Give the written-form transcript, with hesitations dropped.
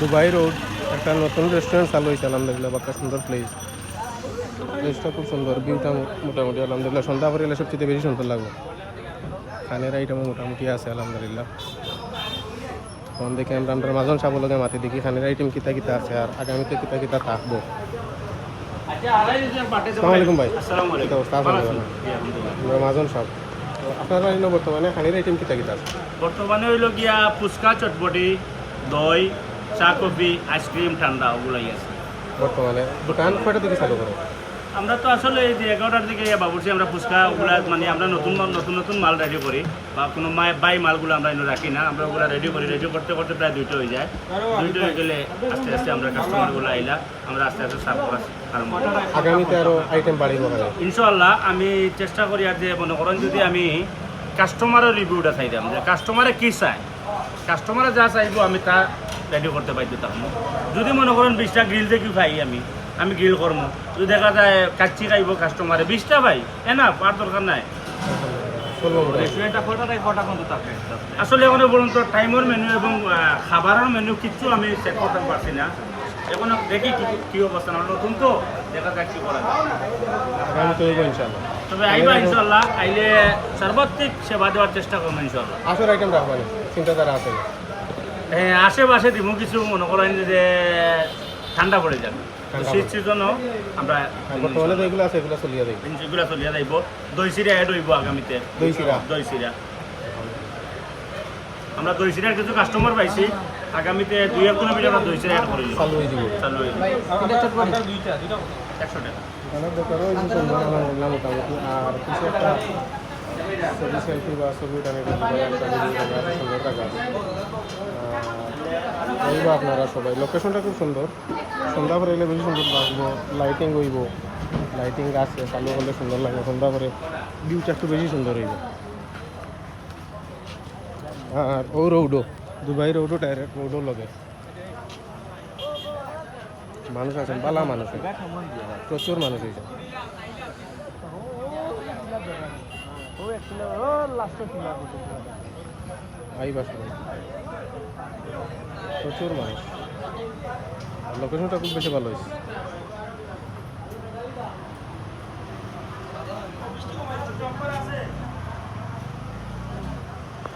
Dubai road একটা নতুন restaurant চালু হয়েছে আলহামদুলিল্লাহ, বাক্কা সুন্দর প্লেস। প্লেসটা খুব সুন্দর, ভিউটা মোটামুটি আলহামদুলিল্লাহ। সন্ধ্যা পরে এলে সবচেয়ে বেশি সুন্দর লাগবে। খানের আইটেমও মোটামুটি আছে আলহামদুলিল্লাহ। তখন দেখে আমরা মাজন চাব লগে মাতি দেখি খানের আইটেম কিতা কিতা আছে আর আগামীতে কিতা কিতা থাকবো। আসসালামু আলাইকুম ভাই। কি অবস্থা? আমরা মাজন সাহেব, আপনারা বর্তমানে খানির আইটেম কিতা কিতা আছে? বর্তমানে হইল গিয়া ফুচকা, চটপটি, দই, চা, কফি, আইসক্রিম, ঠান্ডা ওগুলাই আছে বর্তমানে। দোকান কয়টা থেকে চালু করে? আমরা তো আসলে এই যে 11টার দিকে ভাবছি আমরা ফুচকা ওগুলা মানে আমরা নতুন নতুন মাল রেডি করি বা কোনো বাই মালগুলো আমরা এনে রাখি না, আমরা ওগুলো রেডি করি। রেডি করতে করতে প্রায় 2টা হয়ে যায়। 2টা হয়ে গেলে আস্তে আস্তে আমরা কাস্টমারগুলো আইলা আমরা আস্তে আস্তে সার্ভ করা আরম্ভ করি। আগামীতে আরও আইটেম বাড়িব ইনশাআল্লাহ। আমি চেষ্টা করি আর যে মনে করেন যদি আমি কাস্টমারের রিভিউটা চাইতাম যে কাস্টমারে কী চায়, কাস্টমারে যা চাইবো আমি তা রেডি করতে পারি দিতাম। যদি মনে করেন 20টা গ্রিল থেকে পাই আমি গ্রিল করবো। যদি দেখা যায় কাচ্চি খাইব কাস্টমারে 20টা পাই না আর দরকার নাই। আসলে এখন বলুন তো টাইমের মেনু এবং খাবারের মেনু কিচ্ছু আমি চেক করতে পারছি না এখন। দেখি কি অবস্থা, আমরা নতুন তো দেখা যাক কি করা যায়। তবে আইবা ইনশাল্লাহ, আইলে সর্বাত্মিক সেবা দেওয়ার চেষ্টা করবো ইনশাল্লাহ। আসল আইটেম রাখবেন, চিন্তাধারা আছে? হ্যাঁ, আশেপাশে দিব কিছু, মনে করেন যে ঠান্ডা পড়ে যাবে শীত সিজনও আমরা বর্তমানে তো এগুলো আছে, এগুলো চলিয়ে যাইব, এগুলো চলিয়ে যাইব। দই চিরা অ্যাড হইব আগামীতে। দই চিরা আমরা দই চিরার কিছু কাস্টমার পাইছি, আগামীতে 2-1 কিলোমিটার আমরা দই চিরা অ্যাড করে দিব, চালু হয়ে যাব। 100 টাকা অনেক দোকানও আলহামদুলিল্লাহ মোটামুটি। আর কিছু একটা ছবি সেলফি বা ছবি টানে সুন্দর টাকা হইব। আপনারা সবাই লোকেশনটা খুব সুন্দর, সন্ধ্যা করে এলে বেশি সুন্দর লাগবো। লাইটিং হইব, লাইটিং আছে, চালু হলে সুন্দর লাগবে। সন্ধ্যা করে ভিউটা একটু বেশি সুন্দর হইব। আর ও রোডও দুবাই রোডও ডাইরেক্ট রোডও লগে মানুষ আছেন, বালা মানুষ, প্রচুর মানুষ হয়েছে। প্রচুর মানুষ, লোকেশনটা খুব বেশি ভালো হয়েছে।